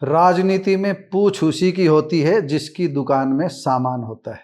राजनीति में पूछ उसी की होती है जिसकी दुकान में सामान होता है।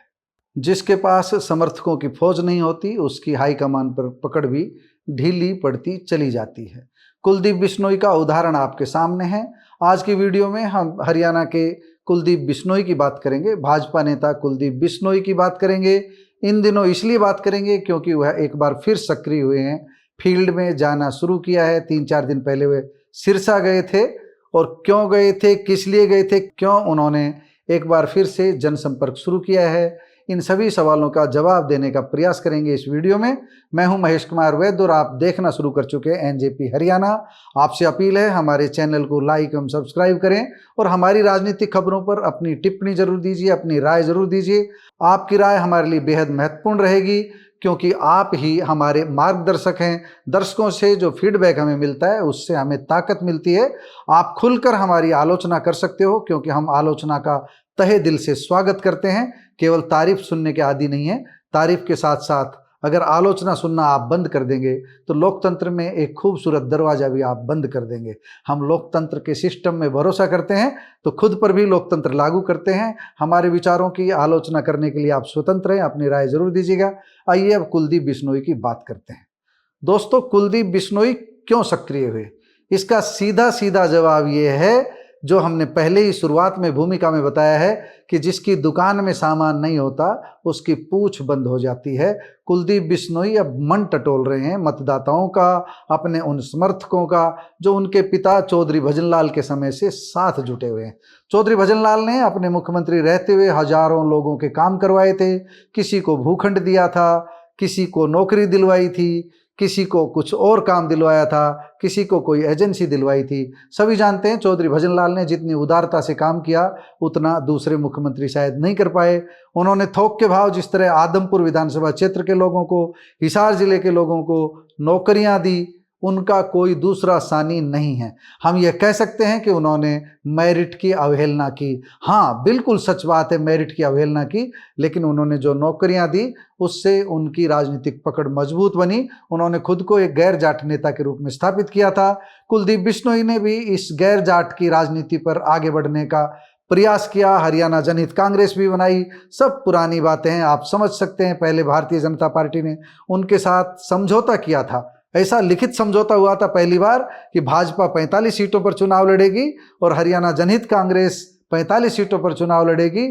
जिसके पास समर्थकों की फौज नहीं होती उसकी हाईकमान पर पकड़ भी ढीली पड़ती चली जाती है। कुलदीप बिश्नोई का उदाहरण आपके सामने है। आज की वीडियो में हम हरियाणा के कुलदीप बिश्नोई की बात करेंगे, भाजपा नेता कुलदीप बिश्नोई की बात करेंगे। इन दिनों इसलिए बात करेंगे क्योंकि वह एक बार फिर सक्रिय हुए हैं, फील्ड में जाना शुरू किया है। 3-4 दिन पहले वे सिरसा गए थे। और क्यों गए थे, किस लिए गए थे, क्यों उन्होंने एक बार फिर से जनसंपर्क शुरू किया है, इन सभी सवालों का जवाब देने का प्रयास करेंगे इस वीडियो में। मैं हूं महेश कुमार वैद्य और आप देखना शुरू कर चुके हैं एनजेपी हरियाणा। आपसे अपील है हमारे चैनल को लाइक एवं सब्सक्राइब करें और हमारी राजनीतिक खबरों पर अपनी टिप्पणी जरूर दीजिए, अपनी राय जरूर दीजिए। आपकी राय हमारे लिए बेहद महत्वपूर्ण रहेगी क्योंकि आप ही हमारे मार्गदर्शक हैं। दर्शकों से जो फीडबैक हमें मिलता है उससे हमें ताकत मिलती है। आप खुलकर हमारी आलोचना कर सकते हो क्योंकि हम आलोचना का तहे दिल से स्वागत करते हैं। केवल तारीफ सुनने के आदी नहीं है, तारीफ के साथ साथ अगर आलोचना सुनना आप बंद कर देंगे तो लोकतंत्र में एक खूबसूरत दरवाजा भी आप बंद कर देंगे। हम लोकतंत्र के सिस्टम में भरोसा करते हैं तो खुद पर भी लोकतंत्र लागू करते हैं। हमारे विचारों की आलोचना करने के लिए आप स्वतंत्र हैं, अपनी राय जरूर दीजिएगा। आइए अब कुलदीप बिश्नोई की बात करते हैं। दोस्तों, कुलदीप बिश्नोई क्यों सक्रिय हुए, इसका सीधा सीधा जवाब ये है जो हमने पहले ही शुरुआत में भूमिका में बताया है कि जिसकी दुकान में सामान नहीं होता उसकी पूछ बंद हो जाती है। कुलदीप बिश्नोई अब मन टटोल रहे हैं मतदाताओं का, अपने उन समर्थकों का जो उनके पिता चौधरी भजनलाल के समय से साथ जुटे हुए हैं। चौधरी भजनलाल ने अपने मुख्यमंत्री रहते हुए हजारों लोगों के काम करवाए थे। किसी को भूखंड दिया था, किसी को नौकरी दिलवाई थी, किसी को कुछ और काम दिलवाया था, किसी को कोई एजेंसी दिलवाई थी। सभी जानते हैं चौधरी भजनलाल ने जितनी उदारता से काम किया उतना दूसरे मुख्यमंत्री शायद नहीं कर पाए। उन्होंने थोक के भाव जिस तरह आदमपुर विधानसभा क्षेत्र के लोगों को, हिसार जिले के लोगों को नौकरियां दी, उनका कोई दूसरा सानी नहीं है। हम यह कह सकते हैं कि उन्होंने मेरिट की अवहेलना की। हाँ, बिल्कुल सच बात है, मेरिट की अवहेलना की, लेकिन उन्होंने जो नौकरियां दी उससे उनकी राजनीतिक पकड़ मजबूत बनी। उन्होंने खुद को एक गैर जाट नेता के रूप में स्थापित किया था। कुलदीप बिश्नोई ने भी इस गैर जाट की राजनीति पर आगे बढ़ने का प्रयास किया। हरियाणा जनहित कांग्रेस भी बनाई। सब पुरानी बातें हैं, आप समझ सकते हैं। पहले भारतीय जनता पार्टी ने उनके साथ समझौता किया था। ऐसा लिखित समझौता हुआ था पहली बार कि भाजपा 45 सीटों पर चुनाव लड़ेगी और हरियाणा जनहित कांग्रेस 45 सीटों पर चुनाव लड़ेगी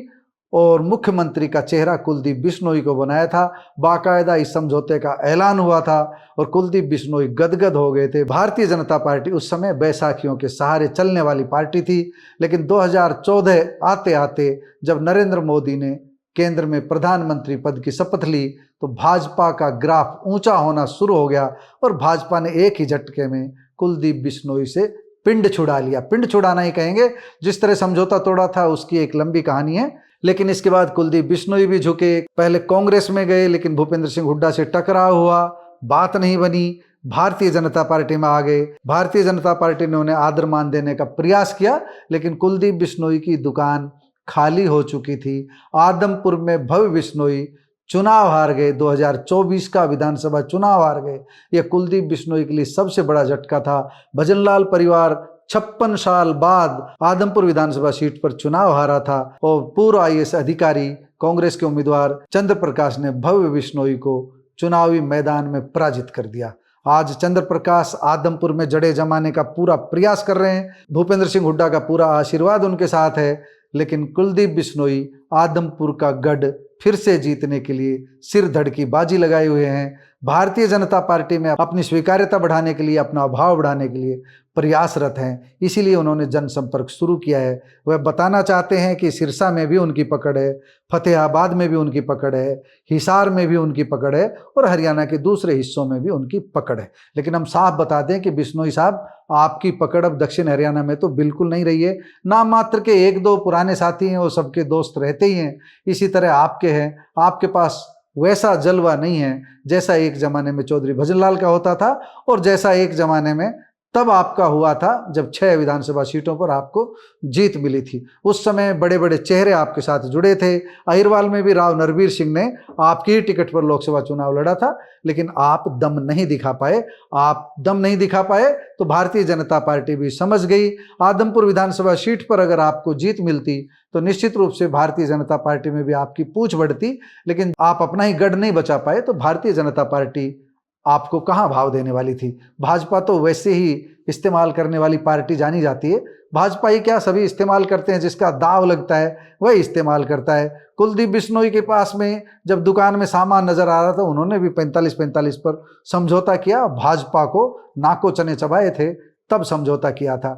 और मुख्यमंत्री का चेहरा कुलदीप बिश्नोई को बनाया था। बाकायदा इस समझौते का ऐलान हुआ था और कुलदीप बिश्नोई गदगद हो गए थे। भारतीय जनता पार्टी उस समय बैसाखियों के सहारे चलने वाली पार्टी थी, लेकिन 2014 आते आते जब नरेंद्र मोदी ने केंद्र में प्रधानमंत्री पद की शपथ ली तो भाजपा का ग्राफ ऊंचा होना शुरू हो गया और भाजपा ने एक ही झटके में कुलदीप बिश्नोई से पिंड छुड़ा लिया। पिंड छुड़ाना ही कहेंगे, जिस तरह समझौता तोड़ा था उसकी एक लंबी कहानी है। लेकिन इसके बाद कुलदीप बिश्नोई भी झुके। पहले कांग्रेस में गए लेकिन भूपेंद्र सिंह हुड्डा से टकराव हुआ, बात नहीं बनी, भारतीय जनता पार्टी में आ गए। भारतीय जनता पार्टी ने उन्हें आदर मान देने का प्रयास किया, लेकिन कुलदीप बिश्नोई की दुकान खाली हो चुकी थी। आदमपुर में भव्य बिश्नोई चुनाव हार गए, 2024 का विधानसभा चुनाव हार गए। यह कुलदीप बिश्नोई के लिए सबसे बड़ा झटका था। भजनलाल परिवार 56 साल बाद आदमपुर विधानसभा सीट पर चुनाव हारा था और पूर्व आईएएस अधिकारी कांग्रेस के उम्मीदवार चंद्र प्रकाश ने भव्य बिश्नोई को चुनावी मैदान में पराजित कर दिया। आज चंद्र प्रकाश आदमपुर में जड़े जमाने का पूरा प्रयास कर रहे हैं। भूपेंद्र सिंह हुड्डा का पूरा आशीर्वाद उनके साथ है, लेकिन कुलदीप बिश्नोई आदमपुर का गढ़ फिर से जीतने के लिए सिर धड़ की बाजी लगाए हुए हैं। भारतीय जनता पार्टी में अपनी स्वीकार्यता बढ़ाने के लिए, अपना भाव बढ़ाने के लिए प्रयासरत हैं। इसीलिए उन्होंने जनसंपर्क शुरू किया है। वह बताना चाहते हैं कि सिरसा में भी उनकी पकड़ है, फतेहाबाद में भी उनकी पकड़ है, हिसार में भी उनकी पकड़ है और हरियाणा के दूसरे हिस्सों में भी उनकी पकड़ है। लेकिन हम साफ बता दें कि बिश्नोई साहब, आपकी पकड़ अब दक्षिण हरियाणा में तो बिल्कुल नहीं रही है। नाम मात्र के 1-2 पुराने साथी हैं, वो सबके दोस्त रहते ही हैं। इसी तरह आपके हैं, आपके पास वैसा जलवा नहीं है जैसा एक जमाने में चौधरी भजनलाल का होता था और जैसा एक जमाने में तब आपका हुआ था जब 6 विधानसभा सीटों पर आपको जीत मिली थी। उस समय बड़े बड़े चेहरे आपके साथ जुड़े थे। अहिरवाल में भी राव नरवीर सिंह ने आपकी ही टिकट पर लोकसभा चुनाव लड़ा था, लेकिन आप दम नहीं दिखा पाए। आप दम नहीं दिखा पाए तो भारतीय जनता पार्टी भी समझ गई। आदमपुर विधानसभा सीट पर अगर आपको जीत मिलती तो निश्चित रूप से भारतीय जनता पार्टी में भी आपकी पूछ बढ़ती, लेकिन आप अपना ही गढ़ नहीं बचा पाए तो भारतीय जनता पार्टी आपको कहाँ भाव देने वाली थी। भाजपा तो वैसे ही इस्तेमाल करने वाली पार्टी जानी जाती है। भाजपा ही क्या, सभी इस्तेमाल करते हैं, जिसका दाव लगता है वही इस्तेमाल करता है। कुलदीप बिश्नोई के पास में जब दुकान में सामान नजर आ रहा था, उन्होंने भी 45-45 पर समझौता किया, भाजपा को नाको चने चबाए थे, तब समझौता किया था।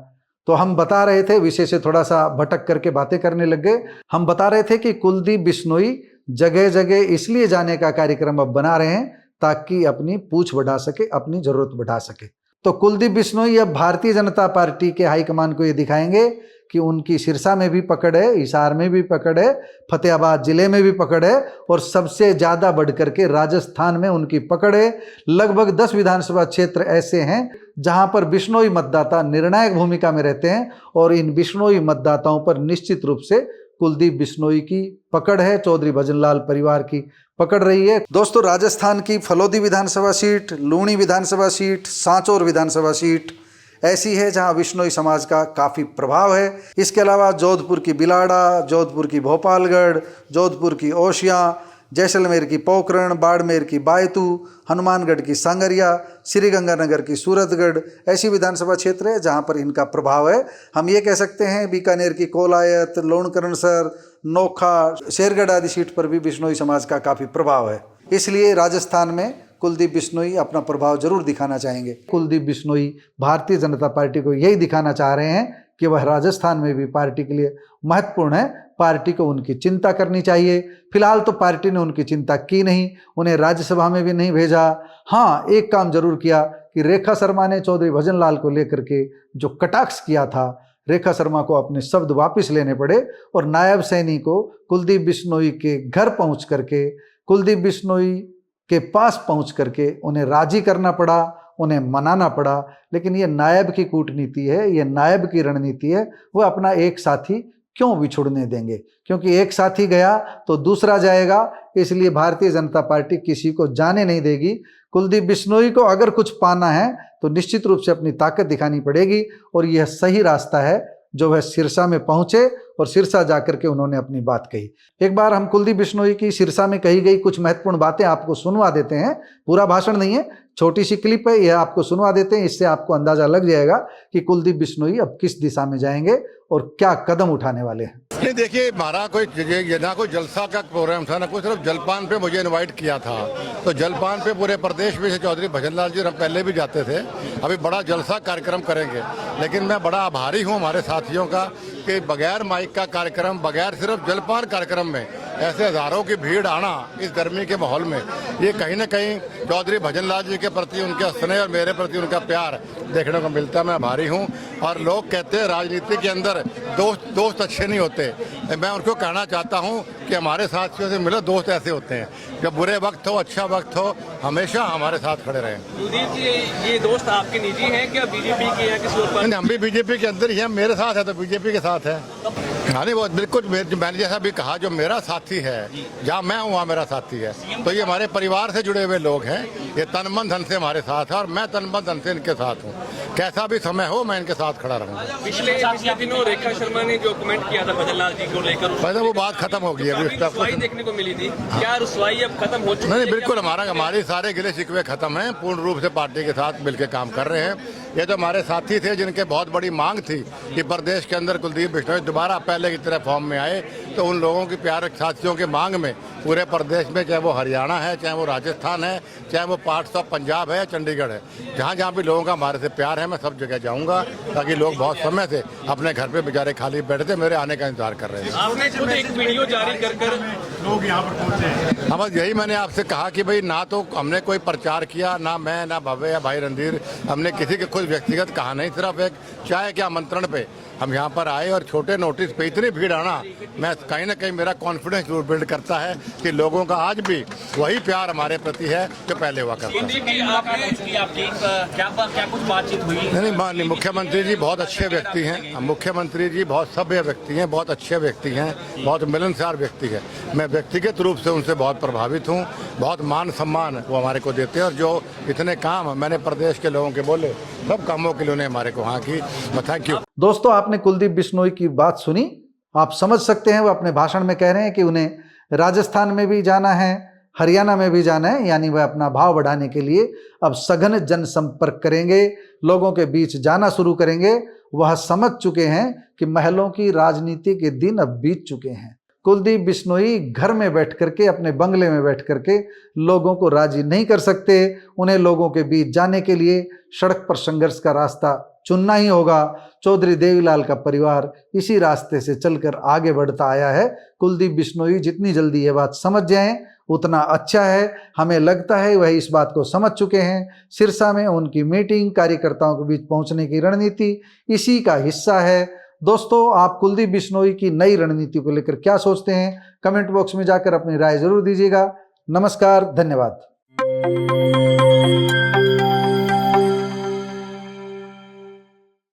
तो हम बता रहे थे, विषय से थोड़ा सा भटक करके बातें करने लग गए। हम बता रहे थे कि कुलदीप बिश्नोई जगह जगह इसलिए जाने का कार्यक्रम अब बना रहे हैं ताकि अपनी पूछ बढ़ा सके, अपनी जरूरत बढ़ा सके। तो कुलदीप बिश्नोई अब भारतीय जनता पार्टी के हाईकमान को ये दिखाएंगे कि उनकी सिरसा में भी पकड़ है, हिसार में भी पकड़ है, फतेहाबाद जिले में भी पकड़ है, और सबसे ज़्यादा बढ़ करके राजस्थान में उनकी पकड़ है। लगभग 10 विधानसभा क्षेत्र ऐसे हैं जहां पर बिश्नोई मतदाता निर्णायक भूमिका में रहते हैं, और इन बिश्नोई मतदाताओं पर निश्चित रूप से कुलदीप बिश्नोई की पकड़ है, चौधरी भजनलाल परिवार की पकड़ रही है। दोस्तों, राजस्थान की फलोदी विधानसभा सीट, लूणी विधानसभा सीट, सांचौर विधानसभा सीट ऐसी है जहां बिश्नोई समाज का काफ़ी प्रभाव है। इसके अलावा जोधपुर की बिलाड़ा, जोधपुर की भोपालगढ़, जोधपुर की ओशियाँ, जैसलमेर की पोखरण, बाड़मेर की बायतू, हनुमानगढ़ की सांगरिया, श्रीगंगानगर की सूरतगढ़ ऐसी विधानसभा क्षेत्र है जहां पर इनका प्रभाव है। हम ये कह सकते हैं बीकानेर की कोलायत, लोणकरणसर, नोखा, शेरगढ़ आदि सीट पर भी बिश्नोई समाज का काफ़ी प्रभाव है। इसलिए राजस्थान में कुलदीप बिश्नोई अपना प्रभाव जरूर दिखाना चाहेंगे। कुलदीप बिश्नोई भारतीय जनता पार्टी को यही दिखाना चाह रहे हैं कि वह राजस्थान में भी पार्टी के लिए महत्वपूर्ण है, पार्टी को उनकी चिंता करनी चाहिए। फिलहाल तो पार्टी ने उनकी चिंता की नहीं, उन्हें राज्यसभा में भी नहीं भेजा। हाँ, एक काम जरूर किया कि रेखा शर्मा ने चौधरी भजनलाल को लेकर के जो कटाक्ष किया था, रेखा शर्मा को अपने शब्द वापस लेने पड़े और नायब सैनी को कुलदीप बिश्नोई के घर पहुंच करके, कुलदीप बिश्नोई के पास पहुंच करके उन्हें राजी करना पड़ा, उन्हें मनाना पड़ा। लेकिन ये नायब की कूटनीति है, ये नायब की रणनीति है। वह अपना एक साथी क्यों बिछुड़ने देंगे, क्योंकि एक साथी गया तो दूसरा जाएगा। इसलिए भारतीय जनता पार्टी किसी को जाने नहीं देगी। कुलदीप बिश्नोई को अगर कुछ पाना है तो निश्चित रूप से अपनी ताकत दिखानी पड़ेगी, और यह सही रास्ता है जो वह सिरसा में पहुंचे और सिरसा जाकर के उन्होंने अपनी बात कही। एक बार हम कुलदीप बिश्नोई की सिरसा में कही गई कुछ महत्वपूर्ण बातें आपको सुनवा देते हैं। पूरा भाषण नहीं है, छोटी सी क्लिप है, यह आपको सुनवा देते हैं। इससे आपको अंदाजा लग जाएगा कि कुलदीप बिश्नोई अब किस दिशा में जाएंगे और क्या कदम उठाने वाले हैं। नहीं, देखिए, हमारा कोई ना कोई जलसा का प्रोग्राम था, ना कोई, सिर्फ जलपान पे मुझे इनवाइट किया था। तो जलपान पे पूरे प्रदेश में से चौधरी भजनलाल जी हम पहले भी जाते थे, अभी बड़ा जलसा कार्यक्रम करेंगे। लेकिन मैं बड़ा आभारी हूँ हमारे साथियों का कि बगैर माइक का कार्यक्रम, बगैर सिर्फ जलपान कार्यक्रम में ऐसे हजारों की भीड़ आना इस गर्मी के माहौल में, ये कहीं ना कहीं चौधरी भजनलाल जी के प्रति उनका स्नेह और मेरे प्रति उनका प्यार देखने को मिलता है। मैं आभारी हूँ। और लोग कहते हैं राजनीति के अंदर दोस्त अच्छे नहीं होते। मैं उनको कहना चाहता हूँ कि हमारे साथियों से मिलो, दोस्त ऐसे होते हैं जब बुरे वक्त हो, अच्छा वक्त हो, हमेशा हमारे साथ खड़े रहें। कुलदीप जी, ये दोस्त आपके निजी हैं क्या, बीजेपी के या किसी और पार्टी? हम भी बीजेपी के अंदर ही हैं। मेरे साथ है तो बीजेपी के साथ है। हाँ, नहीं, वो बिल्कुल मैंने जैसा भी कहा, जो मेरा साथी है, जहाँ मैं हूँ वहाँ मेरा साथी है। तो ये हमारे परिवार से जुड़े हुए लोग हैं, ये तन मन धन से हमारे साथ है और मैं तन मन धन से इनके साथ हूँ। कैसा भी समय हो, मैं इनके साथ खड़ा रहूँगा। पिछले दिनों रेखा शर्मा ने जो कमेंट किया था भजनलाल जी को लेकर, पहले वो बात खत्म हो गई है। रुसवाई देखने को मिली थी, क्या रुसवाई अब खत्म हो चुकी है? नहीं, बिल्कुल हमारे सारे गिले शिकवे खत्म हैं। पूर्ण रूप से पार्टी के साथ मिलकर काम कर रहे हैं। ये जो हमारे साथी थे जिनके बहुत बड़ी मांग थी कि प्रदेश के अंदर कुलदीप बिश्नोई दोबारा पहले की तरह फॉर्म में आए, तो उन लोगों की प्यारे साथियों की मांग में पूरे प्रदेश में, चाहे वो हरियाणा है, चाहे वो राजस्थान है, चाहे वो पार्ट्स ऑफ पंजाब है या चंडीगढ़ है, जहाँ जहाँ भी लोगों का हमारे से प्यार है, मैं सब जगह जाऊँगा। ताकि लोग बहुत समय से अपने घर पे बेचारे खाली बैठे थे, मेरे आने का इंतजार कर रहे हैं। आपने खुद एक वीडियो जारी कर लोग यहाँ पर पहुँचे हैं। हाँ, बस यही मैंने आपसे कहा कि भाई ना तो हमने कोई प्रचार किया, ना मैं, ना भव्य या भाई रणधीर, हमने किसी के खुद व्यक्तिगत कहा नहीं। सिर्फ एक चाय के आमंत्रण पे हम यहाँ पर आए और छोटे नोटिस पे इतनी भीड़ आना, मैं कहीं ना कहीं मेरा कॉन्फिडेंस जरूर बिल्ड करता है कि लोगों का आज भी वही प्यार हमारे प्रति है जो पहले हुआ करता था। क्या कुछ बातचीत हुई? नहीं, मुख्यमंत्री जी बहुत अच्छे व्यक्ति हैं। मुख्यमंत्री जी बहुत सभ्य व्यक्ति हैं, बहुत अच्छे व्यक्ति हैं, बहुत मिलनसार व्यक्ति है। मैं व्यक्तिगत रूप से उनसे बहुत प्रभावित हूँ। बहुत मान सम्मान वो हमारे को देते हैं और जो इतने काम मैंने प्रदेश के लोगों के बोले, सब कामों के लिए उन्हें हमारे को वहाँ की थैंक यू। दोस्तों, आपने कुलदीप बिश्नोई की बात सुनी। आप समझ सकते हैं वो अपने भाषण में कह रहे हैं कि उन्हें राजस्थान में भी जाना है, हरियाणा में भी जाना है, यानी वह अपना भाव बढ़ाने के लिए अब सघन जनसंपर्क करेंगे, लोगों के बीच जाना शुरू करेंगे। वह समझ चुके हैं कि महलों की राजनीति के दिन अब बीत चुके हैं। कुलदीप बिश्नोई घर में बैठ करके, अपने बंगले में बैठ करके लोगों को राजी नहीं कर सकते। उन्हें लोगों के बीच जाने के लिए सड़क पर संघर्ष का रास्ता चुनना ही होगा। चौधरी देवीलाल का परिवार इसी रास्ते से चलकर आगे बढ़ता आया है। कुलदीप बिश्नोई जितनी जल्दी ये बात समझ जाएं उतना अच्छा है। हमें लगता है वह इस बात को समझ चुके हैं। सिरसा में उनकी मीटिंग, कार्यकर्ताओं के बीच पहुंचने की रणनीति इसी का हिस्सा है। दोस्तों, आप कुलदीप बिश्नोई की नई रणनीति को लेकर क्या सोचते हैं? कमेंट बॉक्स में जाकर अपनी राय जरूर दीजिएगा। नमस्कार, धन्यवाद।